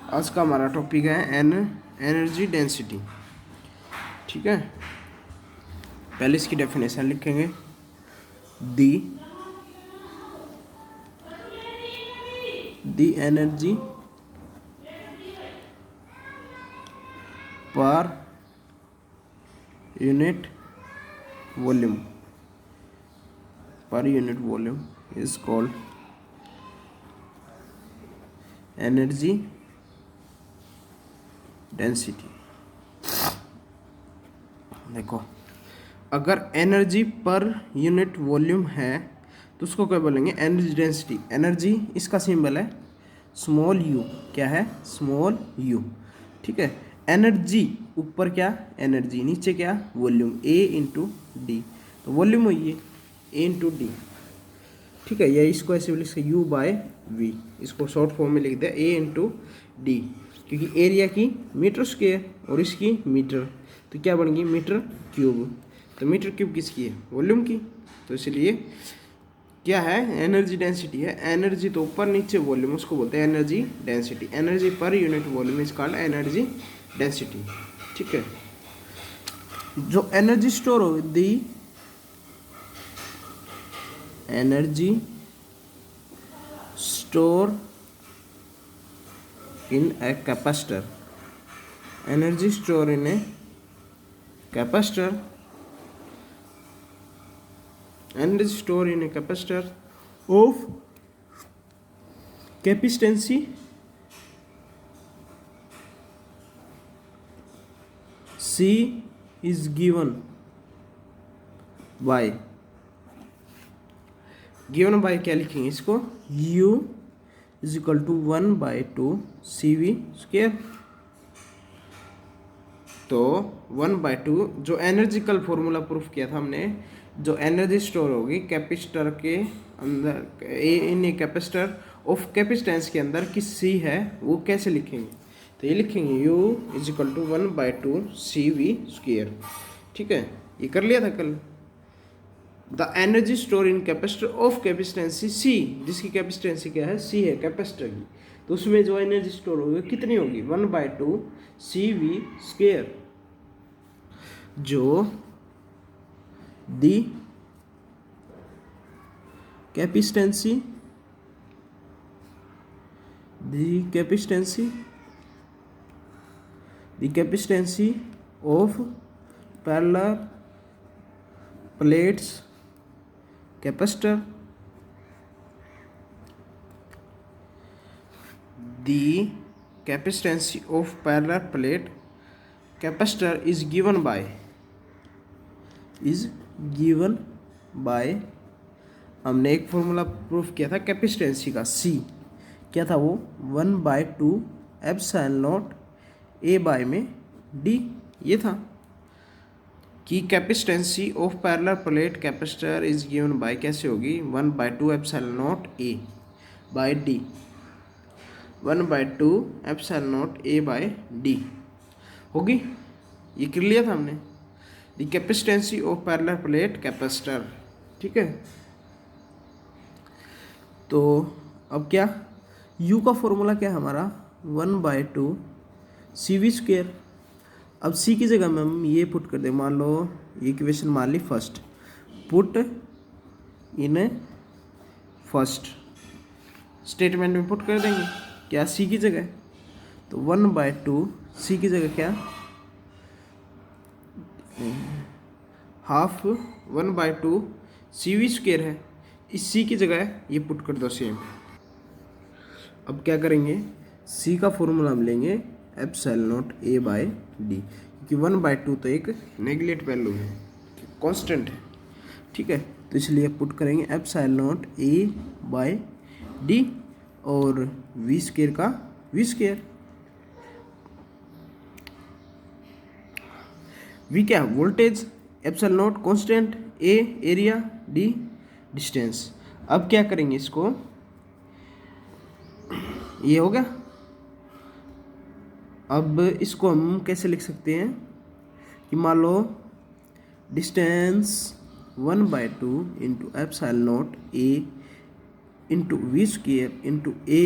आज का हमारा टॉपिक है एनर्जी डेंसिटी। ठीक है, पहले इसकी डेफिनेशन लिखेंगे। दी energy per unit volume is called energy density. देखो, अगर एनर्जी पर यूनिट वॉल्यूम है तो उसको क्या बोलेंगे? Energy density. एनर्जी इसका सिंबल है स्मॉल यू। क्या है? Small you. ठीक है, एनर्जी ऊपर क्या? एनर्जी, नीचे क्या? वॉल्यूम, ए इंटू डी। तो वॉल्यूम हुई है ए इंटू डी। ठीक है, या इसको ऐसे लिख सकते यू बाय वी, इसको शॉर्ट फॉर्म में लिख दिया ए इंटू डी, क्योंकि एरिया की मीटर स्क्वायर और इसकी मीटर, तो क्या बन गई? Meter cube. तो मीटर क्यूब किसकी है? वॉल्यूम की। तो इसलिए क्या है? एनर्जी डेंसिटी है। एनर्जी तो ऊपर, नीचे वॉल्यूम, उसको बोलते हैं energy density. Energy per unit volume is called energy density. ठीक है, जो एनर्जी स्टोर हो दी energy store in a capacitor, energy store in a capacitor, energy store in a capacitor of capacitance C is given by क्या लिखेंगे इसको? U is equal to 1/2 CV square. तो 1/2 जो एनर्जिकल formula proof किया था हमने, जो एनर्जी स्टोर होगी कैपेसिटर के अंदर, इन ए कैपेसिटर ऑफ कैपेसिटेंस के अंदर कि C है, वो कैसे लिखेंगे? तो ये लिखेंगे U is equal to 1/2 CV square. ठीक है, ये कर लिया था कल। The energy store in capacitor of capacitancy C, जिसकी कैपेसिटेंसी क्या है? C है, कैपेसिटर की। तो उसमें जो एनर्जी स्टोर होगी कितनी होगी? 1/2 CV स्क्वायर। जो the capacitancy of parallel plates capacitor, the capacitance of parallel plate capacitor is given by हमने एक फॉर्मूला प्रूफ किया था कैपेसिटेंसी का। C क्या था वो? 1/2 एप्सिलॉन नॉट A बाय में D। ये था कि capacitancy of parallel plate capacitor is given by, कैसे होगी? 1/2 epsilon naught A by D। 1/2 epsilon naught A by D होगी। ये कर लिया था हमने, the capacitancy of parallel plate capacitor. ठीक है, तो अब क्या? U का फॉर्मूला क्या है हमारा? 1/2 CV स्क्वायर। अब C की जगह में हम ये पुट कर दे, मान लो ये इक्वेशन मान ली first, put in first statement में पुट कर देंगे क्या? C की जगह, तो 1/2 C की जगह क्या? हाफ 1/2 CV स्क्वायर है, इस C की जगह ये पुट कर दो सेम। अब क्या करेंगे? C का फॉर्मूला हम लेंगे epsilon naught A by D, क्योंकि 1/2 तो एक नेगलेट वैल्यू है, कांस्टेंट है। ठीक है, तो इसलिए पुट करेंगे epsilon naught A by D और V स्क्वायर का V स्क्वायर। V क्या? Voltage, epsilon naught constant, A area, D distance. अब क्या करेंगे इसको? ये हो गया। अब इसको हम कैसे लिख सकते हैं कि मान लो distance 1/2 into epsilon naught A into V square into A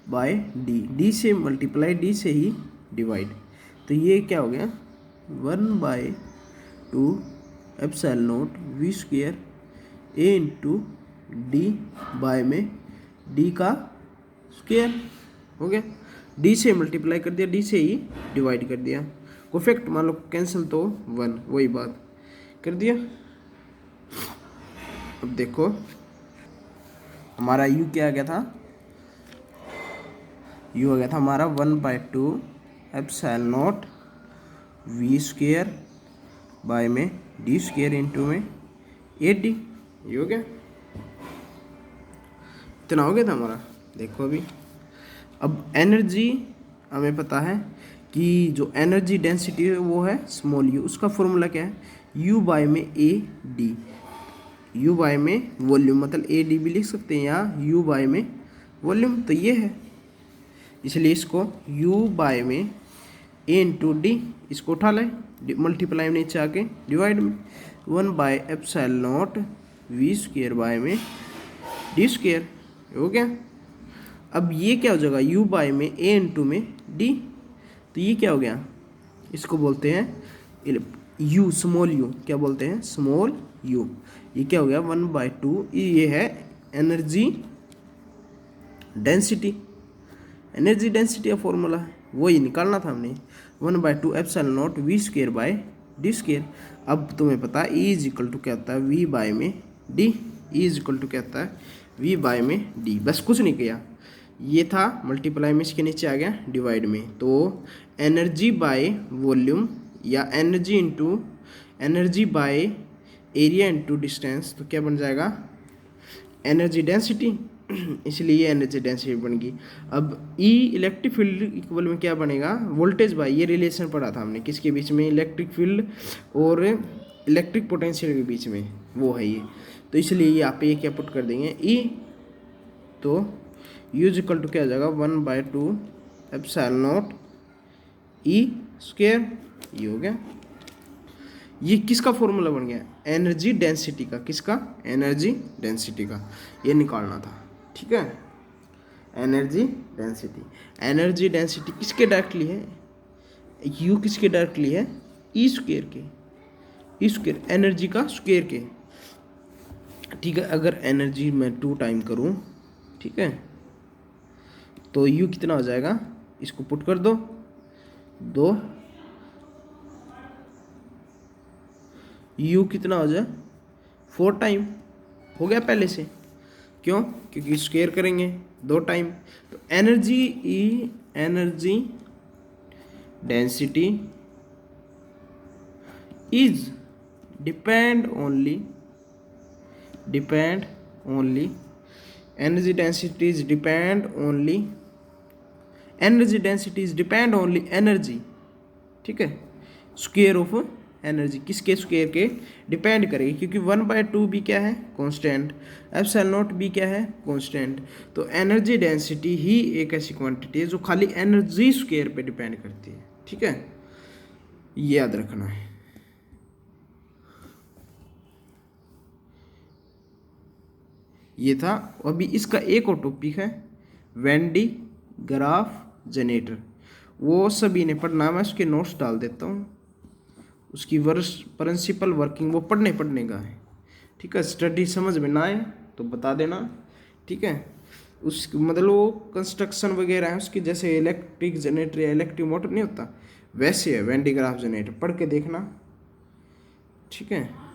by D, D से मल्टीप्लाई, डी से ही डिवाइड। तो ये क्या हो गया 1/2 epsilon naught V square A into D by में डी का स्क्वायर हो गया। डी से मल्टीप्लाई कर दिया, डी से ही डिवाइड कर दिया, कोफैक्ट मान लो कैंसिल तो 1, वही बात कर दिया। अब देखो हमारा u क्या आ गया था, u आ गया था हमारा 1/2 epsilon naught V square by में डी स्क्वायर इंटू में ए डी, ये हो गया, इतना हो गया था हमारा। देखो अभी अब एनर्जी हमें पता है कि जो एनर्जी डेंसिटी है वो है स्मॉल u, उसका फॉर्मूला क्या है u बाय में ए डी, u बाय में वॉल्यूम, मतलब ए डी भी लिख सकते हैं या u बाय में वॉल्यूम, तो ये है, इसलिए इसको u बाय में ए इंटू डी, इसको उठा लें मल्टीप्लाई में नीचे आके डिवाइड में 1/एप्सिलॉन नॉट वी स्क्वायर बाय में डी स्क्वायर, हो गया। अब ये क्या हो जाएगा u बाय में ए इंटू में डी, तो ये क्या हो गया, इसको बोलते हैं u, स्मॉल u, क्या बोलते हैं स्मॉल u। ये क्या हो गया 1/2, ये है एनर्जी डेंसिटी, एनर्जी डेंसिटी का फॉर्मूला है, वही निकालना था हमने 1/2 epsilon naught V square by D square. अब तुम्हें पता है ई इज इक्वल टू क्या होता है वी बाय में D, E is equal to क्या होता है वी बाय में डी, बस कुछ नहीं किया, ये था मल्टीप्लाई में, इसके नीचे आ गया डिवाइड में। तो एनर्जी बाय वॉल्यूम या energy into energy by area into distance, तो क्या बन जाएगा एनर्जी डेंसिटी, इसलिए ये एनर्जी डेंसिटी बन गई। अब ई इलेक्ट्रिक फील्ड इक्वल में क्या बनेगा वोल्टेज बाय, ये रिलेशन पढ़ा था हमने किसके बीच में, इलेक्ट्रिक फील्ड और इलेक्ट्रिक पोटेंशियल के बीच में, वो है ये। तो इसलिए यहाँ पे ये क्या पुट कर देंगे ई, तो यूज इक्वल टू क्या हो जाएगा 1/2 एप्सिलॉन नॉट ई स्क्वायर, ये हो गया। ये किसका फॉर्मूला बन गया एनर्जी डेंसिटी का, किसका एनर्जी डेंसिटी का, ये निकालना था, ठीक है। एनर्जी डेंसिटी, एनर्जी डेंसिटी किसके डायरेक्टली है, यू किसके डायरेक्टली है ई स्क्वायर के, ई स्क्वायर एनर्जी का स्क्वायर के, ठीक है। अगर एनर्जी मैं 2 टाइम करूं, ठीक है, तो यू कितना हो जाएगा, इसको पुट कर दो 2, यू कितना हो जाए 4 टाइम, हो गया पहले से, क्यों, क्योंकि स्क्वायर करेंगे 2 टाइम। तो energy E, energy density is depend only, energy density is depend only, energy density is depend only energy, ठीक है, स्क्वायर ऑफ एनर्जी, किसके स्क्वायर के डिपेंड करेगी, क्योंकि 1/2 भी क्या है कांस्टेंट, एप्सिलॉन नॉट भी क्या है कांस्टेंट। तो एनर्जी डेंसिटी ही एक ऐसी क्वांटिटी है जो खाली एनर्जी स्क्वायर पे डिपेंड करती है, ठीक है, ये याद रखना है। ये था। अभी इसका एक और टॉपिक है वेन डी ग्राफ जनरेटर, वो सभी ने पढ़ना है, मैं उसके नोट्स डाल देता हूँ, उसकी प्रिंसिपल वर्किंग वो पढ़ने का है, ठीक है। स्टडी समझ में ना आए तो बता देना, ठीक है। उस मतलब वो कंस्ट्रक्शन वगैरह है उसकी, जैसे इलेक्ट्रिक जनरेटर या इलेक्ट्रिक मोटर नहीं होता वैसे है वेन डी ग्राफ जनरेटर, पढ़ के देखना, ठीक है।